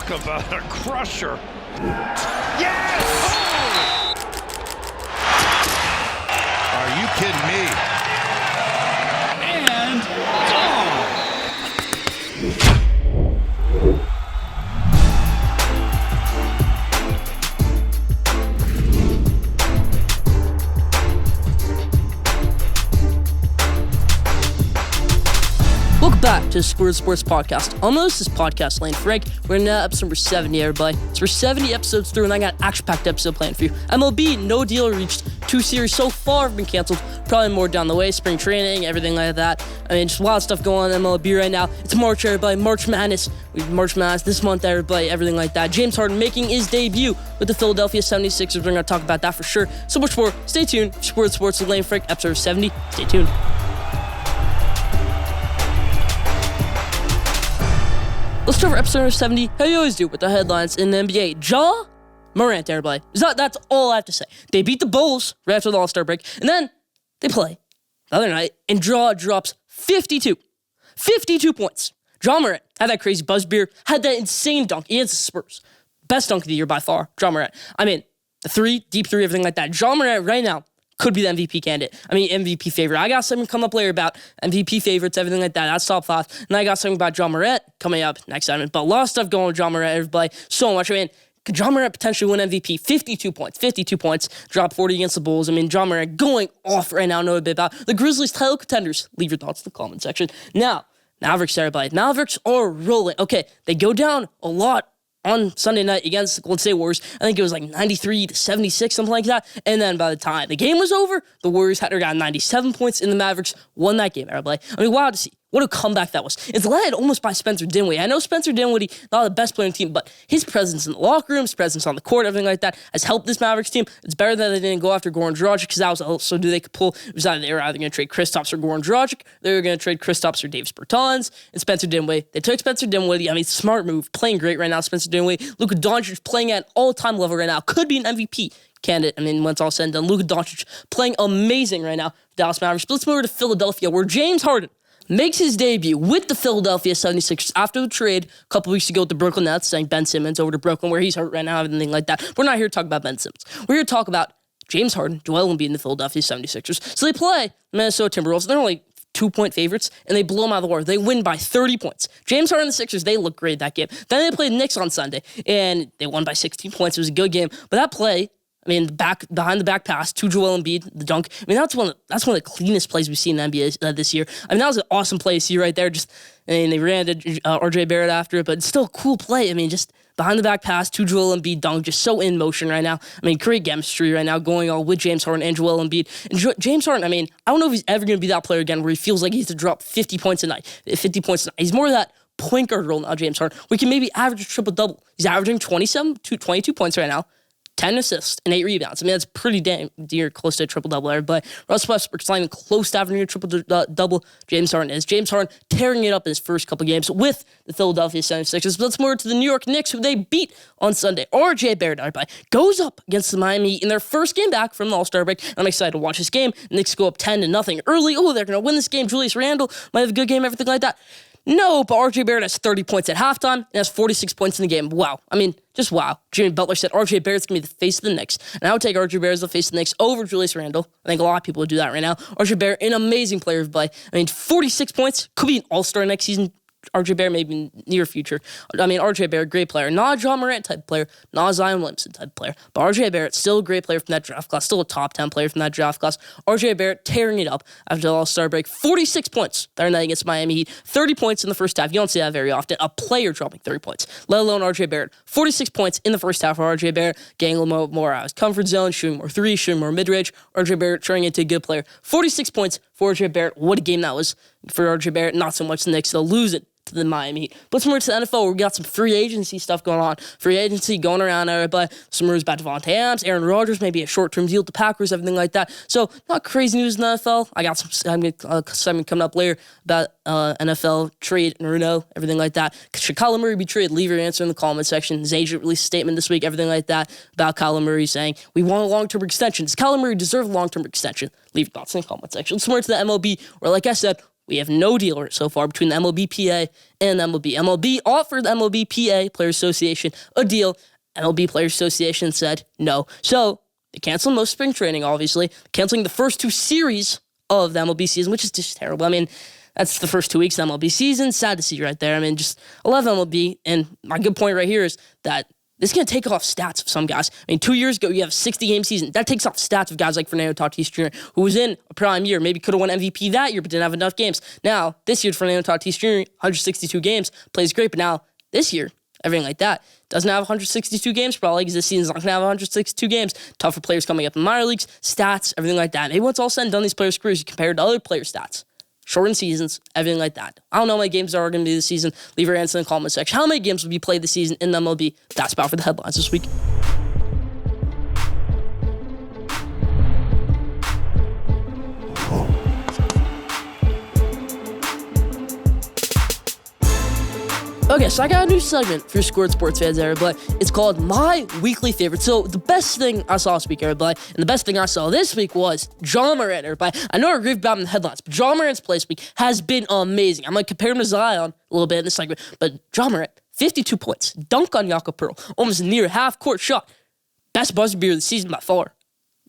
Talk about a crusher. Yes! Oh! Are you kidding me? And gone! Welcome back to the Schoolyard Sports podcast. I'm this is podcast Lane Frank. We're in episode number 70, everybody. So we're 70 episodes through, and I got an action-packed episode planned for you. MLB, no deal reached. 2 series so far have been canceled. Probably more down the way. Spring training, everything like that. I mean, just wild stuff going on in MLB right now. It's March, everybody. March Madness. March Madness this month, everybody. Everything like that. James Harden making his debut with the Philadelphia 76ers. We're going to talk about that for sure. So much more. Stay tuned. Schoolyard Sports with Lane Frank, episode 70. Stay tuned. Let's start for episode number 70. How you always do with the headlines in the NBA. Ja Morant, everybody. That's all I have to say. They beat the Bulls right after the All-Star break, and then they play the other night, and Ja drops 52. 52 points. Ja Morant had that crazy buzz beer, had that insane dunk against the Spurs. Best dunk of the year by far, Ja Morant. I mean, the three, deep three, everything like that. Ja Morant right now could be the MVP candidate. I mean, MVP favorite. I got something coming up later about MVP favorites, everything like that. That's top 5. And I got something about Ja Morant coming up next segment. But a lot of stuff going with Ja Morant, everybody. So much. I mean, could Ja Morant potentially win MVP? 52 points. Drop 40 against the Bulls. I mean, Ja Morant going off right now. Know a bit about the Grizzlies title contenders. Leave your thoughts in the comment section. Now, Mavericks, everybody. Mavericks are rolling. Okay, they go down a lot on Sunday night against the Golden State Warriors. I think it was like 93-76, something like that. And then by the time the game was over, the Warriors had got 97 points, and the Mavericks won that game, everybody. I mean, wow to see. What a comeback that was. It's led almost by Spencer Dinwiddie. I know Spencer Dinwiddie, not the best player on the team, but his presence in the locker room, his presence on the court, everything like that, has helped this Mavericks team. It's better that they didn't go after Goran Dragic, because that was also who they could pull. It was either they were either going to trade Kristaps or Goran Dragic, they were going to trade Kristaps or Davis Bertans, and Spencer Dinwiddie. They took Spencer Dinwiddie. I mean, smart move, playing great right now. Spencer Dinwiddie, Luka Doncic playing at an all-time level right now, could be an MVP candidate. I mean, when it's all said and done, Luka Doncic playing amazing right now. Dallas Mavericks. But let's move over to Philadelphia, where James Harden makes his debut with the Philadelphia 76ers after the trade a couple weeks ago with the Brooklyn Nets, saying Ben Simmons over to Brooklyn, where he's hurt right now, everything like that. We're not here to talk about Ben Simmons. We're here to talk about James Harden, Joel Embiid, and the Philadelphia 76ers. So they play the Minnesota Timberwolves. They're only 2-point favorites, and they blow them out of the water. They win by 30 points. James Harden and the Sixers, they look great that game. Then they played the Knicks on Sunday, and they won by 16 points. It was a good game. But that play, I mean, behind the back pass to Joel Embiid, the dunk. I mean, that's one of the cleanest plays we've seen in the NBA this year. I mean, that was an awesome play to see right there. They ran to RJ Barrett after it, but it's still a cool play. I mean, just behind the back pass to Joel Embiid dunk, just so in motion right now. I mean, great chemistry right now going on with James Harden and Joel Embiid. And James Harden, I mean, I don't know if he's ever going to be that player again where he feels like he has to drop 50 points a night. He's more of that point guard role now, James Harden. We can maybe average a triple-double. He's averaging 22 points right now. 10 assists and 8 rebounds. I mean, that's pretty damn near close to a triple-double there. But Russ Westbrook's not even close to averaging a triple-double. James Harden is. James Harden tearing it up in his first couple games with the Philadelphia 76ers. But let's move to the New York Knicks, who they beat on Sunday. RJ Barrett, everybody, goes up against the Miami Heat in their first game back from the All-Star break. I'm excited to watch this game. The Knicks go up 10-0 early. Oh, they're going to win this game. Julius Randle might have a good game, everything like that. No, but RJ Barrett has 30 points at halftime and has 46 points in the game. Wow. I mean, just wow. Jimmy Butler said RJ Barrett's going to be the face of the Knicks. And I would take RJ Barrett as the face of the Knicks over Julius Randle. I think a lot of people would do that right now. RJ Barrett, an amazing player to play. I mean, 46 points. Could be an all-star next season. RJ Barrett maybe in near future. I mean, RJ Barrett, great player. Not a Ja Morant type player. Not a Zion Williamson type player. But RJ Barrett, still a great player from that draft class. Still a top 10 player from that draft class. RJ Barrett tearing it up after the All-Star break. 46 points the other night against Miami Heat. 30 points in the first half. You don't see that very often. A player dropping 30 points, let alone RJ Barrett. 46 points in the first half for RJ Barrett. Getting a little more out of his comfort zone, shooting more threes, shooting more mid-range. RJ Barrett turning into a good player. 46 points for RJ Barrett. What a game that was for RJ Barrett. Not so much the Knicks. They'll lose it to the Miami Heat. But let's move to the NFL, where we got some free agency stuff going on. Free agency going around there, but some rumors about Devontae Adams, Aaron Rodgers, maybe a short-term deal with the Packers, everything like that. So, not crazy news in the NFL. I got some segment coming up later about NFL trade and Renault, everything like that. Should Kyler Murray be traded? Leave your answer in the comment section. His agent released a statement this week, everything like that, about Kyler Murray saying, we want a long-term extension. Does Kyler Murray deserve a long-term extension? Leave your thoughts in the comment section. Let's move to the MLB, where, like I said, we have no deal so far between the MLBPA and MLB. MLB offered the MLBPA Players Association a deal. MLB Players Association said no. So they canceled most spring training, obviously, canceling the first 2 series of the MLB season, which is just terrible. I mean, that's the first 2 weeks of the MLB season. Sad to see right there. I mean, just I love MLB, and my good point right here is that this is going to take off stats of some guys. I mean, 2 years ago, you have a 60-game season. That takes off stats of guys like Fernando Tatis Jr., who was in a prime year, maybe could have won MVP that year, but didn't have enough games. Now, this year, Fernando Tatis Jr., 162 games, plays great, but now, this year, everything like that, doesn't have 162 games probably, because this season's not going to have 162 games. Tough for players coming up in minor leagues, stats, everything like that. Maybe once all said and done, these players' careers, you compare it to other players' stats. Shortened seasons, everything like that. I don't know how many games there are going to be this season. Leave your answer in the comment section. How many games will be played this season in the MLB? That's about for the headlines this week. Okay, so I got a new segment for Schoolyard Sports fans, everybody. It's called My Weekly Favorite. So the best thing I saw this week, everybody, and the best thing I saw this week was Ja Morant, everybody. I know I agreed about him in the headlines, but Ja Morant's play this week has been amazing. I'm going to compare him to Zion a little bit in this segment, but Ja Morant, 52 points, dunk on Jakob Pearl, almost near half-court shot. Best buzzer beater of the season by far.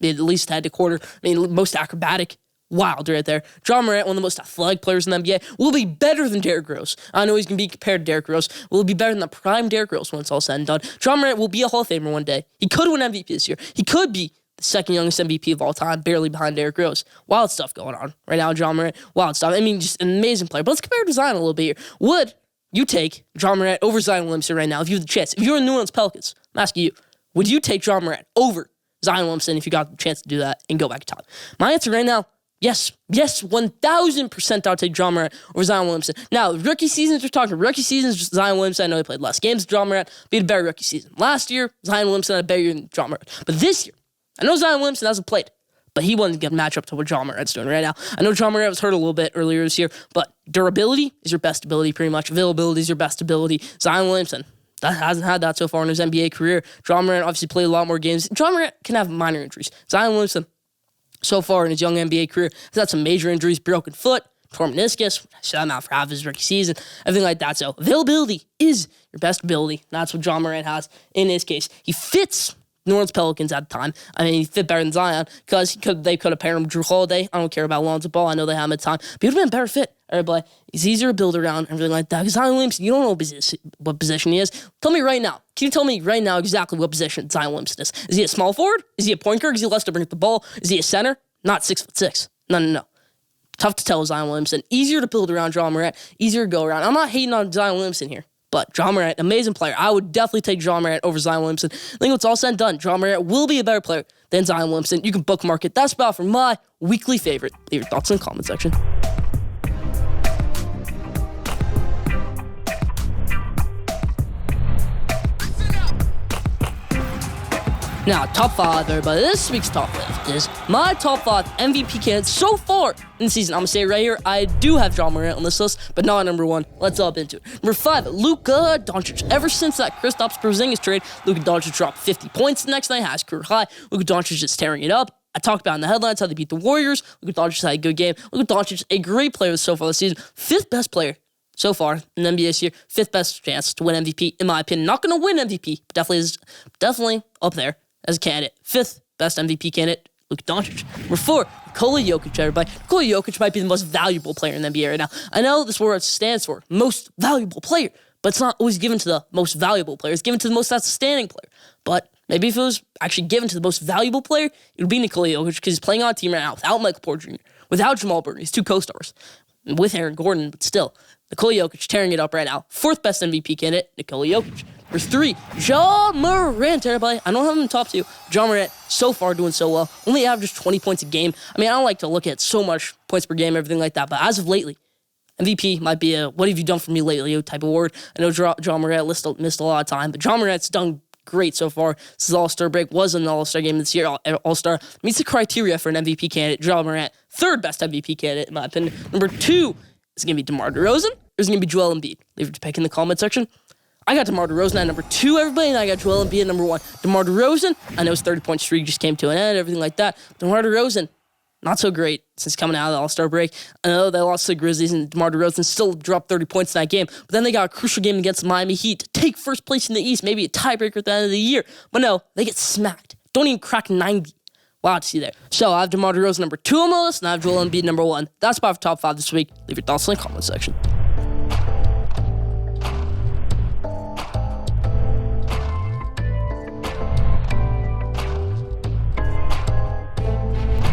At least head to quarter. I mean, most acrobatic. Wild right there. Ja Morant, one of the most athletic players in the NBA, will be better than Derrick Rose. I know he's going to be compared to Derrick Rose. Will be better than the prime Derrick Rose when it's all said and done. Ja Morant will be a Hall of Famer one day. He could win MVP this year. He could be the second youngest MVP of all time, barely behind Derrick Rose. Wild stuff going on right now, Ja Morant. Wild stuff. I mean, just an amazing player. But let's compare it to Zion a little bit here. Would you take Ja Morant over Zion Williamson right now if you have the chance? If you're in New Orleans Pelicans, I'm asking you, would you take Ja Morant over Zion Williamson if you got the chance to do that and go back to time? My answer right now, yes, 1,000% I'll take Ja Morant over Zion Williamson. Now, rookie seasons, we're talking rookie seasons, Zion Williamson, I know he played less games than Ja Morant, but he had a better rookie season. Last year, Zion Williamson had a better year than Ja Morant. But this year, I know Zion Williamson hasn't played, but he wasn't going to match up to what Ja Morant's doing right now. I know Ja Morant was hurt a little bit earlier this year, but durability is your best ability pretty much. Availability is your best ability. Zion Williamson, that hasn't had that so far in his NBA career. Ja Morant obviously played a lot more games. Ja Morant can have minor injuries. Zion Williamson, so far in his young NBA career, he's had some major injuries, broken foot, torn meniscus, shut him out for half his rookie season, everything like that. So availability is your best ability. That's what Ja Morant has in his case. He fits New Orleans Pelicans at the time. I mean, he fit better than Zion because they could have paired him with Drew Holiday. I don't care about Lonzo Ball. I know they had him at the time. But he would have been a better fit. Everybody, he's easier to build around, everything like that. Because Zion Williamson, you don't know what position he is. Tell me right now. Can you tell me right now exactly what position Zion Williamson is? Is he a small forward? Is he a point guard? Is he less to bring up the ball? Is he a center? Not 6'6". No. Tough to tell with Zion Williamson. Easier to build around Ja Morant. Easier to go around. I'm not hating on Zion Williamson here. But Ja Morant, amazing player. I would definitely take Ja Morant over Zion Williamson. I think when it's all said and done, Ja Morant will be a better player than Zion Williamson. You can bookmark it. That's about for my weekly favorite. Leave your thoughts in the comment section. Now, top 5, everybody. This week's top 5 is my top 5 MVP candidates so far in the season. I'm going to say it right here, I do have Ja Morant on this list, but not number 1. Let's up into it. Number 5, Luka Doncic. Ever since that Kristaps Porzingis trade, Luka Doncic dropped 50 points the next night, has career high. Luka Doncic is tearing it up. I talked about in the headlines how they beat the Warriors. Luka Doncic had a good game. Luka Doncic, a great player so far this season. 5th best player so far in the NBA this year. 5th best chance to win MVP, in my opinion. Not going to win MVP, but definitely up there as a candidate. 5th best MVP candidate, Luka Doncic. Number 4, Nikola Jokic, everybody. Nikola Jokic might be the most valuable player in the NBA right now. I know this word stands for most valuable player, but it's not always given to the most valuable player. It's given to the most outstanding player. But maybe if it was actually given to the most valuable player, it would be Nikola Jokic because he's playing on a team right now without Michael Porter Jr., without Jamal Murray, his 2 co-stars, with Aaron Gordon, but still. Nikola Jokic tearing it up right now. 4th best MVP candidate, Nikola Jokic. Number 3, Ja Morant, everybody. I don't have him in top 2. Ja Morant, so far doing so well. Only averages 20 points a game. I mean, I don't like to look at so much points per game, everything like that, but as of lately, MVP might be a what have you done for me lately type of award. I know Ja Morant missed a lot of time, but Ja Morant's done great so far. This is All-Star break, was an All-Star game this year. All-Star meets the criteria for an MVP candidate. Ja Morant, 3rd best MVP candidate, in my opinion. Number 2 is going to be DeMar DeRozan, or is it going to be Joel Embiid? Leave it to pick in the comment section. I got DeMar DeRozan at number 2, everybody, and I got Joel Embiid at number 1. DeMar DeRozan, I know his 30-point streak just came to an end, everything like that. DeMar DeRozan, not so great since coming out of the All-Star break. I know they lost to the Grizzlies and DeMar DeRozan still dropped 30 points in that game, but then they got a crucial game against the Miami Heat to take first place in the East, maybe a tiebreaker at the end of the year. But no, they get smacked. Don't even crack 90. Wow, to see there. So I have DeMar DeRozan number 2 on my list, and I have Joel Embiid number 1. That's about for top 5 this week. Leave your thoughts in the comment section.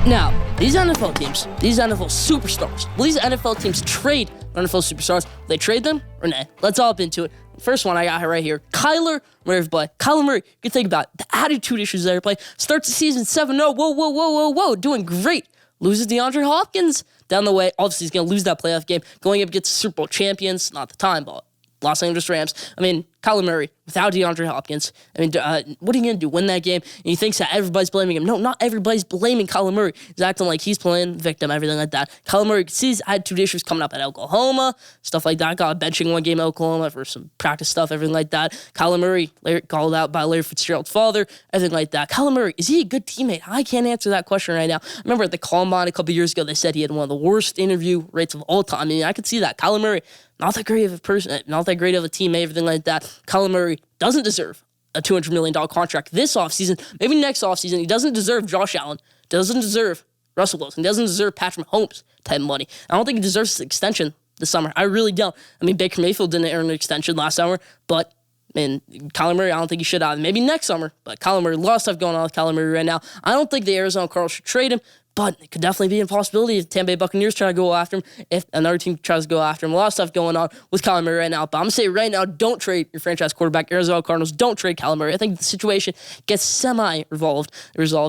Now, these NFL teams, these NFL superstars, will these NFL teams trade NFL superstars? Will they trade them or nah? Let's all up into it. First one I got right here. Kyler Murray. Kyler Murray, you can think about it. The attitude issues that are playing. Starts the season 7-0. Whoa. Doing great. Loses DeAndre Hopkins down the way. Obviously, he's going to lose that playoff game. Going up against the Super Bowl champions. Not the time, but Los Angeles Rams. I mean, Kyler Murray, without DeAndre Hopkins, I mean, what are you going to do? Win that game? And he thinks that everybody's blaming him. No, not everybody's blaming Kyler Murray. He's acting like he's playing victim, everything like that. Kyler Murray, you can see his attitude issues coming up at Oklahoma, stuff like that. Got a benching one game at Oklahoma for some practice stuff, everything like that. Kyler Murray, called out by Larry Fitzgerald's father, everything like that. Kyler Murray, is he a good teammate? I can't answer that question right now. I remember at the Combine a couple years ago, they said he had one of the worst interview rates of all time. I mean, I could see that. Kyler Murray, not that great of a person, not that great of a teammate, everything like that. Kyler Murray doesn't deserve a $200 million contract this offseason. Maybe next offseason. He doesn't deserve Josh Allen. Doesn't deserve Russell Wilson. Doesn't deserve Patrick Mahomes type of money. I don't think he deserves an extension this summer. I really don't. I mean, Baker Mayfield didn't earn an extension last summer, but Kyler Murray, I don't think he should have. Maybe next summer, but Kyler Murray, a lot of stuff going on with Kyler Murray right now. I don't think the Arizona Cardinals should trade him, but it could definitely be a possibility if Tampa Bay Buccaneers try to go after him, if another team tries to go after him. A lot of stuff going on with Kyler Murray right now. But I'm going to say right now, don't trade your franchise quarterback, Arizona Cardinals. Don't trade Kyler Murray. I think the situation gets semi-resolved.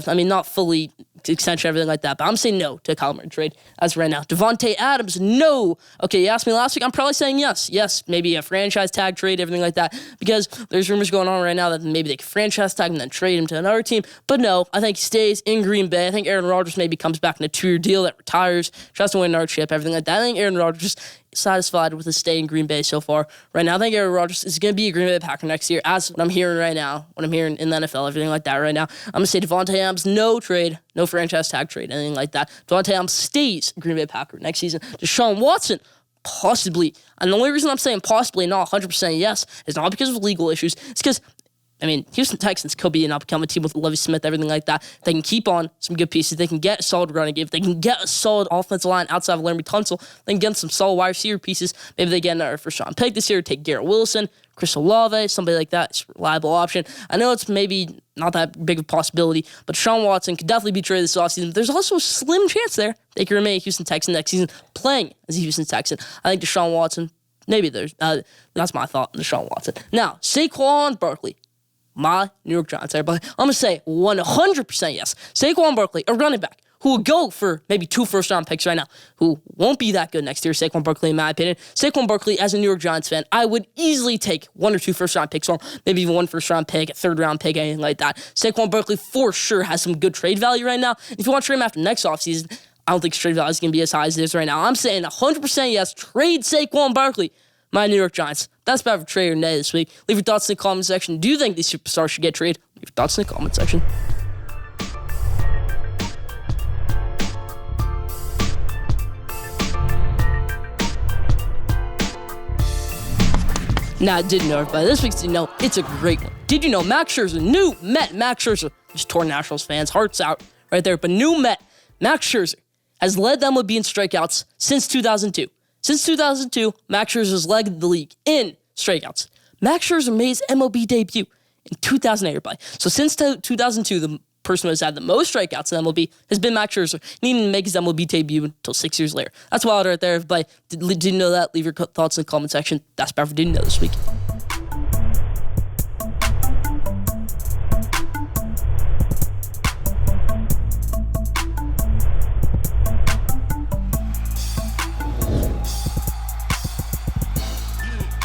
I mean, not fully extension, everything like that. But I'm saying no to Kyler Murray trade as right now. Devontae Adams, no. Okay, you asked me last week. I'm probably saying yes. Yes, maybe a franchise tag trade, everything like that. Because there's rumors going on right now that maybe they could franchise tag him and then trade him to another team. But no, I think he stays in Green Bay. I think Aaron Rodgers maybe comes back in a 2-year deal that retires, tries to win another chip, everything like that. I think Aaron Rodgers is satisfied with his stay in Green Bay so far. Right now, I think Aaron Rodgers is going to be a Green Bay Packer next year, as what I'm hearing right now, what I'm hearing in the NFL, everything like that right now. I'm going to say Devontae Adams, no trade, no franchise tag trade, anything like that. Devontae Adams stays Green Bay Packer next season. Deshaun Watson, possibly. And the only reason I'm saying possibly, not 100% yes, is not because of legal issues. It's because Houston Texans could be an up-and-coming team with Lovie Smith, everything like that. They can keep on some good pieces. They can get a solid running game. They can get a solid offensive line outside of Laremy Tunsil. They can get some solid wide receiver pieces. Maybe they get another first-round pick this year, take Garrett Wilson, Chris Olave, somebody like that. It's a reliable option. I know it's maybe not that big of a possibility, but Deshaun Watson could definitely be traded this offseason. There's also a slim chance there they could remain a Houston Texan next season, playing as a Houston Texan. I think Deshaun Watson, maybe there's, that's my thought on Deshaun Watson. Now, Saquon Barkley. My New York Giants, everybody. I'm going to say 100% yes. Saquon Barkley, a running back, who will go for maybe 2 first-round picks right now, who won't be that good next year, Saquon Barkley, in my opinion. Saquon Barkley, as a New York Giants fan, I would easily take 1 or 2 first-round picks from him, maybe 1 first-round pick, a third-round pick, anything like that. Saquon Barkley, for sure, has some good trade value right now. If you want to trade him after next offseason, I don't think trade value is going to be as high as it is right now. I'm saying 100% yes, trade Saquon Barkley. My New York Giants. That's about for trade or nay this week. Leave your thoughts in the comment section. Do you think these superstars should get traded? Leave your thoughts in the comment section. Now, I didn't know everybody. This week's Did You Know, it's a great one. Did you know Max Scherzer, new Met Max Scherzer, just tore Nationals fans' hearts out right there, but new Met Max Scherzer has led them with being strikeouts since 2002. Since 2002, Max Scherzer has led the league in strikeouts. Max Scherzer made his MLB debut in 2008, everybody. So since 2002, the person who has had the most strikeouts in MLB has been Max Scherzer. He didn't make his MLB debut until 6 years later. That's wild right there, everybody. Did you know that? Leave your thoughts in the comment section. That's about for Didn't Know this week.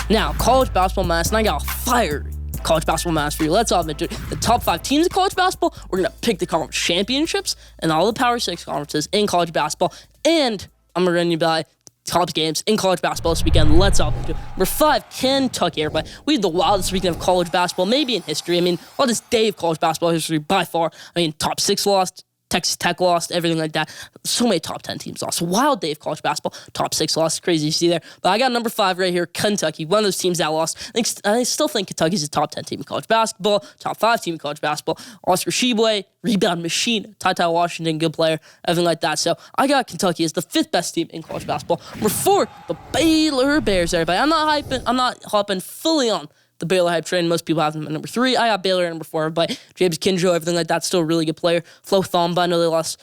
Now, college basketball mass, and I got a fire college basketball mass for you. Let's all admit it. The top 5 teams in college basketball, we're going to pick the conference championships and all the Power 6 conferences in college basketball. And I'm going to run you by top games in college basketball this weekend. Let's all admit it. Number 5, Kentucky, everybody. We had the wildest weekend of college basketball, maybe in history. Wildest day of college basketball history by far. Top 6 lost. Texas Tech lost, everything like that. So many top 10 teams lost. Wild day of college basketball. Top 6 lost. Crazy to see there. But I got number 5 right here, Kentucky. One of those teams that lost. I still think Kentucky's a top 10 team in college basketball, top 5 team in college basketball. Oscar Tshiebwe, rebound machine. Ty Washington, good player, everything like that. So I got Kentucky as the 5th best team in college basketball. Number 4, the Baylor Bears, everybody. I'm not hopping fully on the Baylor hype train. Most people have them at number 3. I got Baylor at number 4, but James Kinjo, everything like that, still a really good player. Flo Thamba, I know they lost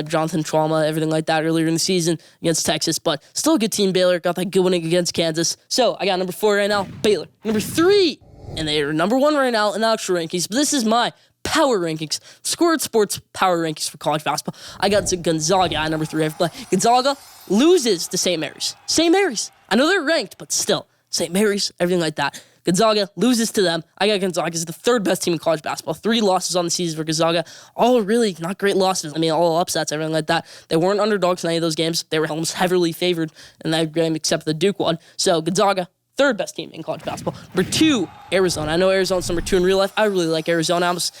Jonathan Trauma, everything like that earlier in the season against Texas, but still a good team. Baylor got that good winning against Kansas. So I got number 4 right now, Baylor. Number 3, and they are number 1 right now in the actual rankings, but this is my power rankings, Schoolyard Sports power rankings for college basketball. I got Gonzaga at number 3. Gonzaga loses to St. Mary's. St. Mary's. I know they're ranked, but still, St. Mary's, everything like that. Gonzaga loses to them. I got Gonzaga as the 3rd best team in college basketball. 3 losses on the season for Gonzaga. All really not great losses. I mean, all upsets, everything like that. They weren't underdogs in any of those games. They were almost heavily favored in that game, except for the Duke one. So Gonzaga, 3rd best team in college basketball. Number 2, Arizona. I know Arizona's number 2 in real life. I really like Arizona. I was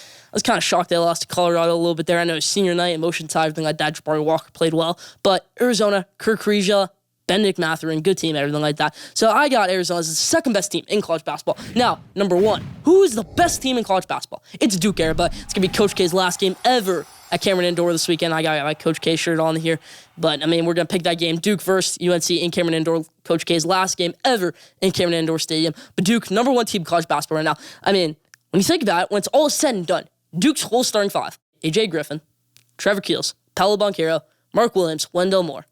kind of shocked they lost to Colorado a little bit there. I know senior night, emotion side, everything like that. Jabari Walker played well. But Arizona, Kirk Rizia, Benedict Mathurin, good team, everything like that. So I got Arizona as the 2nd best team in college basketball. Now, number 1, who is the best team in college basketball? It's Duke era, but it's going to be Coach K's last game ever at Cameron Indoor this weekend. I got my Coach K shirt on here. But, I mean, we're going to pick that game. Duke versus UNC in Cameron Indoor. Coach K's last game ever in Cameron Indoor Stadium. But Duke, number 1 team in college basketball right now. I mean, when you think about it, when it's all said and done, Duke's whole starting 5, A.J. Griffin, Trevor Keels, Paolo Banchero, Mark Williams, Wendell Moore,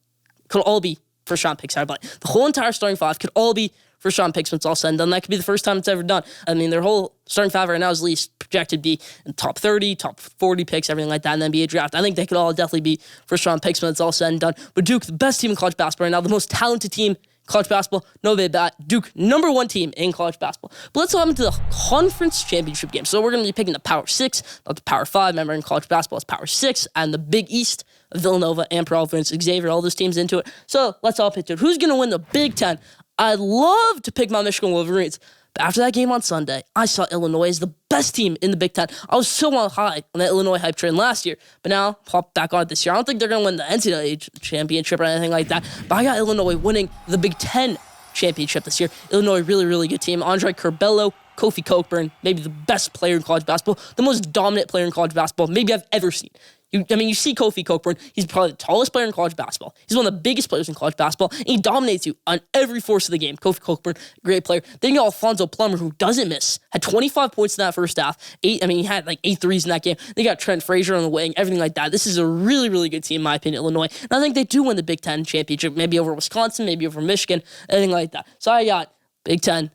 could all be first-round picks. The whole entire starting 5 could all be first-round picks when it's all said and done. That could be the first time it's ever done. I mean, their whole starting 5 right now is at least projected to be in top 30, top 40 picks, everything like that in the NBA draft. I think they could all definitely be first-round picks when it's all said and done. But Duke, the best team in college basketball right now, the most talented team in college basketball. No big bat. Duke, number 1 team in college basketball. But let's hop into the conference championship game. So we're going to be picking the Power 6, not the Power 5. Remember, in college basketball, it's Power 6 and the Big East. Villanova and Providence, Xavier, all those teams into it. So let's all pick it. Who's going to win the Big Ten? I'd love to pick my Michigan Wolverines. But after that game on Sunday, I saw Illinois as the best team in the Big Ten. I was so on high on that Illinois hype train last year. But now, pop back on it this year. I don't think they're going to win the NCAA championship or anything like that. But I got Illinois winning the Big Ten championship this year. Illinois, really, really good team. Andre Curbelo, Kofi Cockburn, maybe the best player in college basketball, the most dominant player in college basketball maybe I've ever seen. You see Kofi Cockburn. He's probably the tallest player in college basketball. He's one of the biggest players in college basketball, and he dominates you on every force of the game. Kofi Cockburn, great player. Then you got Alfonso Plummer, who doesn't miss. Had 25 points in that first half. He had like 8 threes in that game. Then you got Trent Frazier on the wing, everything like that. This is a really, really good team, in my opinion, Illinois. And I think they do win the Big Ten championship, maybe over Wisconsin, maybe over Michigan, anything like that. So I got Big Ten,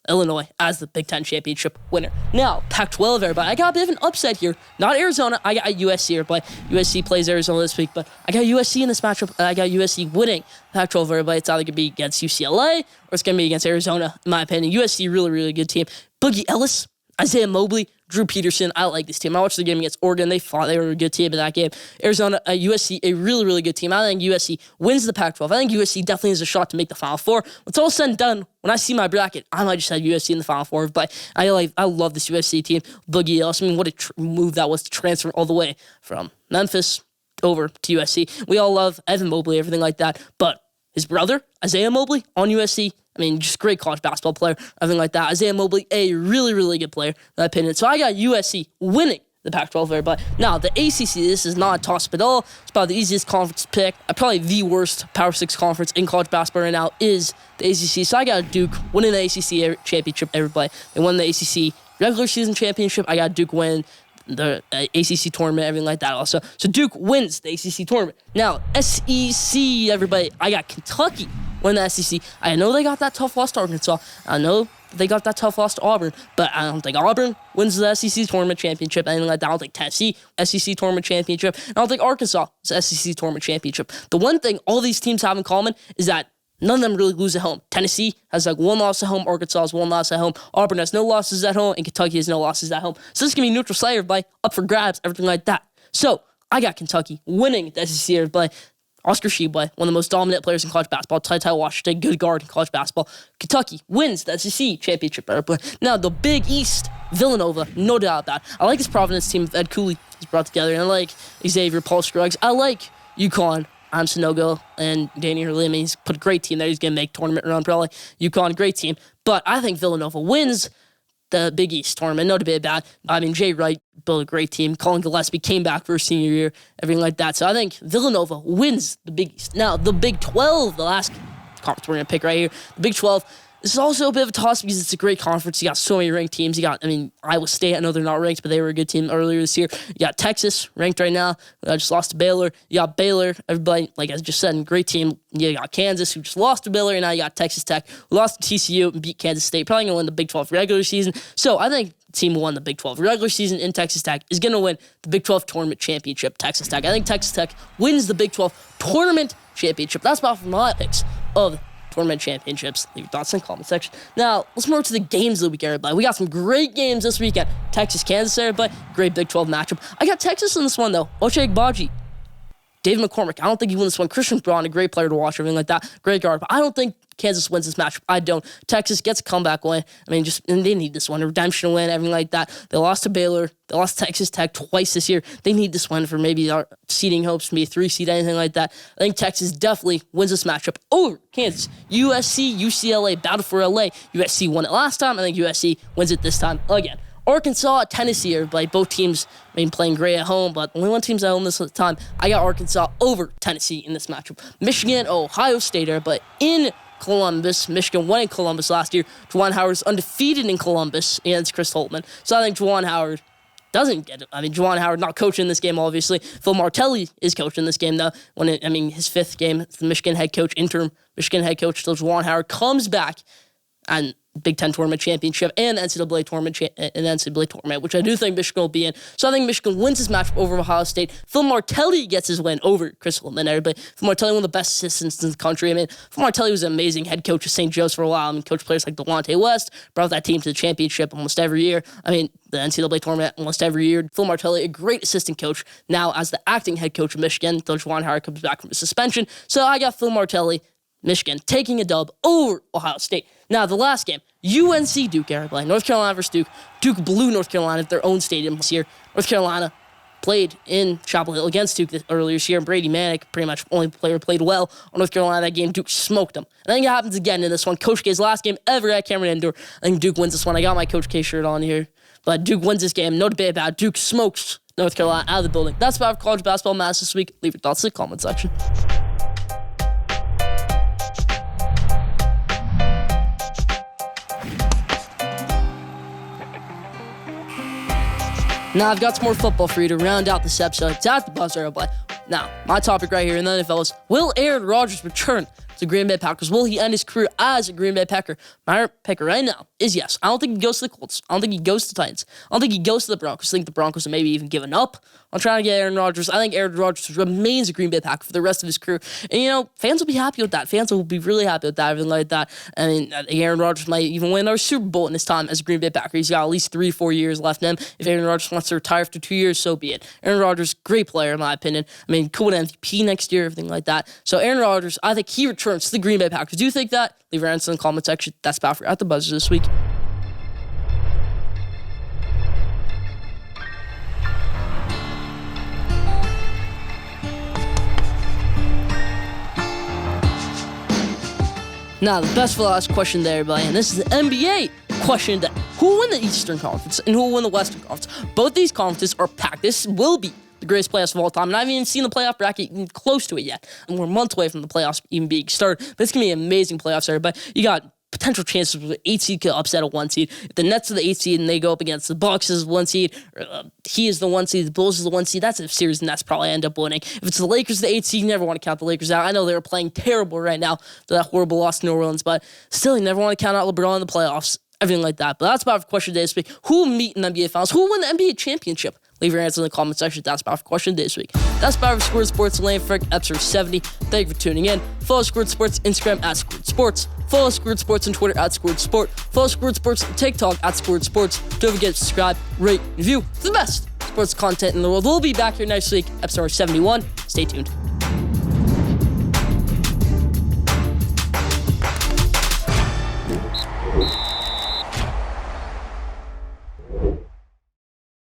Illinois as the Big Ten championship winner. Now, Pac-12, everybody. I got a bit of an upset here. Not Arizona. I got USC, everybody. USC plays Arizona this week, but I got USC in this matchup. I got USC winning Pac-12, everybody. It's either going to be against UCLA or it's going to be against Arizona, in my opinion. USC, really, really good team. Boogie Ellis, Isaiah Mobley, Drew Peterson. I like this team. I watched the game against Oregon. They fought. They were a good team in that game. Arizona, USC, a really, really good team. I think USC wins the Pac-12. I think USC definitely has a shot to make the Final Four. When it's all said and done, when I see my bracket, I might just have USC in the Final Four. But I love this USC team. Boogie Ellis. What a move that was to transfer all the way from Memphis over to USC. We all love Evan Mobley, everything like that. But his brother, Isaiah Mobley, on USC, just great college basketball player, everything like that. Isaiah Mobley, a really, really good player, in my opinion. So I got USC winning the Pac-12 there. But now, the ACC, this is not a toss-up at all. It's probably the easiest conference to pick. Probably the worst Power 6 conference in college basketball right now is the ACC. So I got Duke winning the ACC championship, everybody. They won the ACC regular season championship. I got Duke win the ACC tournament, everything like that also. So Duke wins the ACC tournament. Now, SEC, everybody. I got Kentucky win the SEC. I know they got that tough loss to Arkansas. I know they got that tough loss to Auburn, but I don't think Auburn wins the SEC tournament championship, anything like that. I don't think Tennessee SEC tournament championship. I don't think Arkansas is SEC tournament championship. The one thing all these teams have in common is that none of them really lose at home. Tennessee has like 1 loss at home. Arkansas has 1 loss at home. Auburn has no losses at home, and Kentucky has no losses at home. So this is going to be neutral site, everybody, up for grabs, everything like that. So I got Kentucky winning the SEC, everybody. Oscar Tshiebwe, one of the most dominant players in college basketball. Ty Washington, good guard in college basketball. Kentucky wins the SEC championship. Now, the Big East, Villanova, no doubt about it. I like this Providence team Ed Cooley has brought together, and I like Xavier Paul Scruggs. I like UConn, Sonogo, and Danny Hurley. I mean, he's put a great team there. He's going to make tournament run probably. UConn, great team. But I think Villanova wins the Big East tournament. No debate about it. I mean, Jay Wright built a great team. Colin Gillespie came back for his senior year, everything like that. So I think Villanova wins the Big East. Now, the Big 12, the last conference we're going to pick right here, the Big 12, this is also a bit of a toss because it's a great conference. You got so many ranked teams. You got, Iowa State. I know they're not ranked, but they were a good team earlier this year. You got Texas, ranked right now. Just lost to Baylor. You got Baylor. Everybody, like I just said, great team. You got Kansas, who just lost to Baylor, and now you got Texas Tech, who lost to TCU and beat Kansas State. Probably going to win the Big 12 regular season. So I think the team who won the Big 12 regular season in Texas Tech is going to win the Big 12 tournament championship, Texas Tech. I think Texas Tech wins the Big 12 tournament championship. That's about from my picks of tournament championships. Leave your thoughts in the comment section. Now, let's move to the games of the week, everybody. We got some great games this weekend. Texas, Kansas, everybody. Great Big 12 matchup. I got Texas in this one, though. Ochai Agbaji, David McCormick. I don't think he won this one. Christian Braun, a great player to watch, everything like that. Great guard. But I don't think Kansas wins this matchup. I don't. Texas gets a comeback win. And they need this one. A redemption win, everything like that. They lost to Baylor. They lost to Texas Tech twice this year. They need this one for maybe our seeding hopes, maybe a 3 seed, anything like that. I think Texas definitely wins this matchup over Kansas. USC, UCLA, battle for LA. USC won it last time. I think USC wins it this time again. Arkansas, Tennessee, everybody. Both teams, playing great at home, but only one team's at home this time. I got Arkansas over Tennessee in this matchup. Michigan, Ohio State, but in Columbus. Michigan won in Columbus last year. Juwan Howard's undefeated in Columbus against Chris Holtmann. So I think Juwan Howard doesn't get it. Juwan Howard not coaching this game, obviously. Phil Martelli is coaching this game, though. His 5th game, it's the Michigan head coach, interim Michigan head coach, so Juwan Howard comes back and Big Ten tournament championship and NCAA tournament, which I do think Michigan will be in. So I think Michigan wins this match over Ohio State. Phil Martelli gets his win over Chris Holtmann. Everybody, Phil Martelli, one of the best assistants in the country. Phil Martelli was an amazing head coach of St. Joe's for a while. Coached players like Delonte West, brought that team to the championship almost every year. The NCAA tournament almost every year. Phil Martelli, a great assistant coach, now as the acting head coach of Michigan, until Juwan Howard comes back from his suspension. So I got Phil Martelli, Michigan, taking a dub over Ohio State. Now, the last game, UNC Duke, everybody. North Carolina versus Duke. Duke blew North Carolina at their own stadium this year. North Carolina played in Chapel Hill against Duke earlier this year, and Brady Manick, pretty much only player played well on North Carolina that game. Duke smoked them. And I think it happens again in this one. Coach K's last game ever at Cameron Indoor. I think Duke wins this one. I got my Coach K shirt on here. But Duke wins this game. No debate about it. Duke smokes North Carolina out of the building. That's about college basketball matters this week. Leave your thoughts in the comment section. Now, I've got some more football for you to round out this episode. It's at the buzzer, everybody. Now, my topic right here in the NFL is, will Aaron Rodgers return to Green Bay Packers? Will he end his career as a Green Bay Packer? My pick right now is yes. I don't think he goes to the Colts. I don't think he goes to the Titans. I don't think he goes to the Broncos. I think the Broncos have maybe even given up on trying to get Aaron Rodgers. I think Aaron Rodgers remains a Green Bay Packer for the rest of his career. And, fans will be happy with that. Fans will be really happy with that, everything like that. Aaron Rodgers might even win another Super Bowl in his time as a Green Bay Packer. He's got at least 3-4 years left in him. If Aaron Rodgers wants to retire after 2 years, so be it. Aaron Rodgers, great player in my opinion. Could win MVP next year, everything like that. So Aaron Rodgers, I think he returns to the Green Bay Packers. Do you think that? Leave your answer in the comment section. That's about for At the Buzzer this week. Now, the best for last question there, everybody, and this is the NBA question that who will win the Eastern Conference and who will win the Western Conference? Both these conferences are packed. This will be the greatest playoffs of all time, and I haven't even seen the playoff bracket even close to it yet. And we're months away from the playoffs even being started. But it's going to be amazing playoffs, everybody. You got potential chances where the 8 seed could upset a 1 seed. If the Nets are the 8 seed and they go up against the Bucks as 1 seed, or he is the 1 seed, the Bulls is the 1 seed, that's a series the Nets probably end up winning. If it's the Lakers the 8 seed, you never want to count the Lakers out. I know they're playing terrible right now, that horrible loss to New Orleans, but still, you never want to count out LeBron in the playoffs, everything like that. But that's about for question today this week. Who will meet in the NBA Finals? Who will win the NBA championship? Leave your answer in the comment section. That's about for question this week. That's about for Schoolyard Sports and Lane Frick, episode 70. Thank you for tuning in. Follow Schoolyard Sports Instagram at Schoolyard Sports. Follow Schoolyard Sports on Twitter at Schoolyard Sport. Follow Schoolyard Sports on TikTok at Schoolyard Sports. Don't forget to subscribe, rate, review for the best sports content in the world. We'll be back here next week, episode 71. Stay tuned.